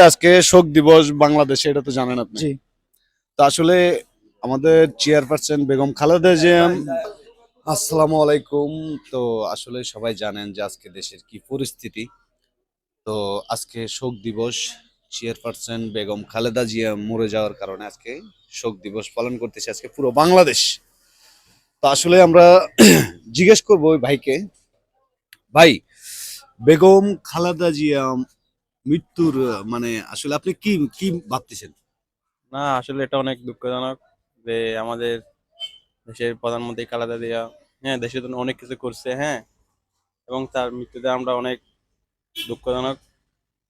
আজকে শোক দিবস বাংলাদেশে, এটা তো জানেন আপনি। জি। তো আসলে আমাদের চেয়ারপারসন বেগম খালেদা জিয়া, আসসালামু আলাইকুম। তো আসলে সবাই জানেন যে আজকে দেশের কি পরিস্থিতি। তো আজকে শোক দিবস, চেয়ারপারসন বেগম খালেদা জিয়া মরে যাওয়ার কারণে আজকে শোক দিবস পালন করতেছে আজকে পুরো বাংলাদেশ। তো আসলে আমরা জিজ্ঞেস করবো ওই ভাইকে, ভাই বেগম খালেদা জিয়া মৃত্যুর মানে আসলে আপনি কি কি ভাবতেছেন? না, আসলে এটা অনেক দুঃখজনক যে আমাদের দেশের প্রধানমন্ত্রী খালেদা জিয়া, হ্যাঁ, দেশের জন্য অনেক কিছু করছে, হ্যাঁ, এবং তার মৃত্যুতে আমরা অনেক দুঃখজনক।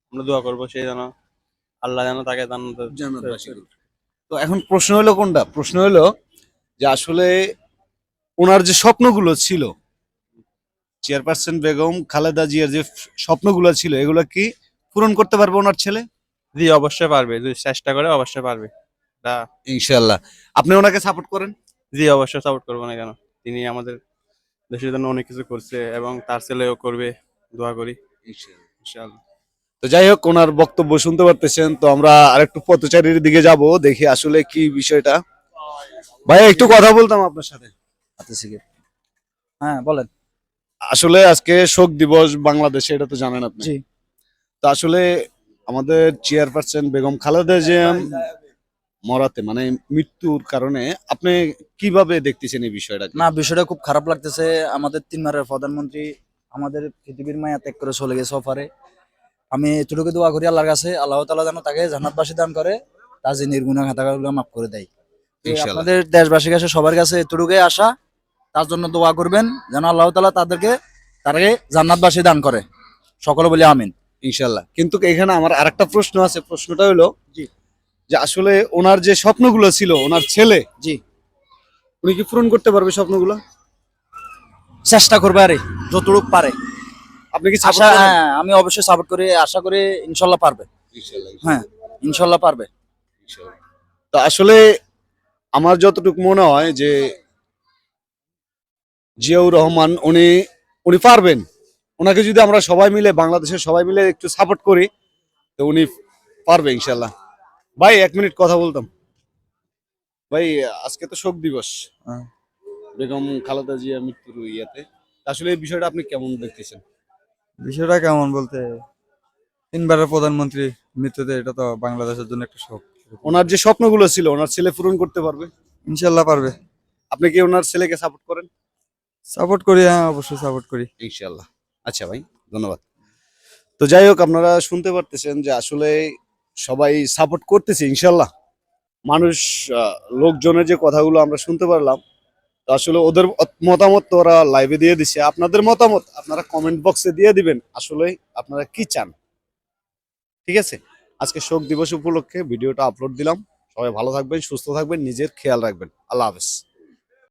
আমরা দোয়া করবো সেই যেন আল্লাহ যেন তাকে জান্নাতবাসী করুন। তো এখন প্রশ্ন হলো কোনটা? প্রশ্ন হলো যে আসলে ওনার যে স্বপ্নগুলো ছিল, চেয়ারপারসন বেগম খালেদা জিয়ার যে স্বপ্নগুলো ছিল, এগুলো কি পূরণ করতে পারবে ওনার ছেলে? জি, অবশ্যই পারবে, যদি চেষ্টা করে অবশ্যই পারবে। তা ইনশাল্লাহ। আপনি ওনাকে সাপোর্ট করেন? জি, অবশ্যই সাপোর্ট করবো না কেন, তিনি আমাদের দেশের জন্য অনেক কিছু করছে এবং তার ছেলেও করবে, দোয়া করি ইনশাআল্লাহ। তো যাই হোক, ওনার বক্তব্য শুনতে পারতেছেন। তো আমরা আরেকটু পথচারীর দিকে যাব, দেখি আসলে কি বিষয়টা। ভাই একটু কথা বলতাম আপনার সাথে। আচ্ছা, ঠিক আছে। হ্যাঁ, বলেন। আসলে আজকে শোক দিবস বাংলাদেশে, এটা তো জানেন আপনি। জি। তো আসলে আমাদের চেয়ারপারসন বেগম খালেদা জিয়া মরাতে মানে মৃত্যুর কারণে আপনি কিভাবে দেখতেছেন এই বিষয়টা? না, বিষয়টা খুব খারাপ লাগতেছে। আমাদের 3 বারের প্রধানমন্ত্রী আমাদের পৃথিবীর মায়া ত্যাগ করে চলে গেছে অফারে। আমি এতটুকু দোয়া করি আল্লাহর কাছে, আল্লাহ তাআলা যেন তাকে জান্নাতবাসী দান করে, তার যে নির্গুনাহ খাতাগুলো মাফ করে দেয়। ইনশাল্লাহ। আপনাদের দেশবাসীর কাছে, সবার কাছে এতটুকুই আশা, তার জন্য দোয়া করবেন যেন আল্লাহ তাআলা তাকে জান্নাতবাসী দান করে। সকলে বলি আমিন। ইনশাল্লাহ। কিন্তু এখানে আমার আরেকটা প্রশ্ন আছে। প্রশ্নটা হলো জি। যে আসলে ওনার যে স্বপ্নগুলো ছিল, ওনার ছেলে জি। উনি কি পূরণ করতে পারবে স্বপ্নগুলো? চেষ্টা করবে আরে, যতটুকু পারে। আপনি কি আশা, সাপোর্ট করেন? হ্যাঁ, আমি অবশ্যই সাপোর্ট করি, আশা করি ইনশাল্লাহ পারবে। ইনশাল্লাহ। হ্যাঁ, ইনশাল্লাহ পারবে। ইনশাল্লাহ। তো আসলে আমার যতটুকু মনে হয় যে জিয়াউর রহমান উনি উনি পারবেন। ওনাকে যদি আমরা সবাই মিলে, বাংলাদেশের সবাই মিলে একটু সাপোর্ট করি, তো উনি পারবে ইনশাল্লাহ। ভাই 1 মিনিট কথা বলতাম। ভাই আজকে তো শোক দিবস হ্যাঁ। বেগম খালেদা জিয়া মৃত্যুর ইয়াতে। আসলে এই বিষয়টা আপনি কেমন দেখতেছেন? বিষয়টা কেমন বলতে, 3 বারের প্রধানমন্ত্রী মৃত্যুতে এটা তো বাংলাদেশের জন্য একটা শোক। ওনার যে স্বপ্নগুলো ছিল, ওনার ছেলে পূরণ করতে পারবে? ইনশাল্লাহ পারবে। আপনি কি ওনার ছেলেকে সাপোর্ট করেন? সাপোর্ট করি, হ্যাঁ অবশ্যই সাপোর্ট করি। ইনশাল্লাহ। আচ্ছা ভাই, ধন্যবাদ। তো যাই হোক, আপনারা শুনতে পারতেছেন যে আসলে সবাই সাপোর্ট করতেছে ইনশাল্লাহ। মানুষ, লোকজনের যে কথাগুলো আমরা শুনতে পারলাম, তো আসলে ওদের মতামত তো ওরা লাইভে দিয়ে দিছে। আপনাদের মতামত আপনারা কমেন্ট বক্সে দিয়ে দিবেন, আসলে আপনারা কি চান। ঠিক আছে? আজকে শোক দিবস উপলক্ষে ভিডিওটা আপলোড দিলাম। সবাই ভালো থাকবেন, সুস্থ থাকবেন, নিজের খেয়াল রাখবেন। আল্লাহ হাফেজ।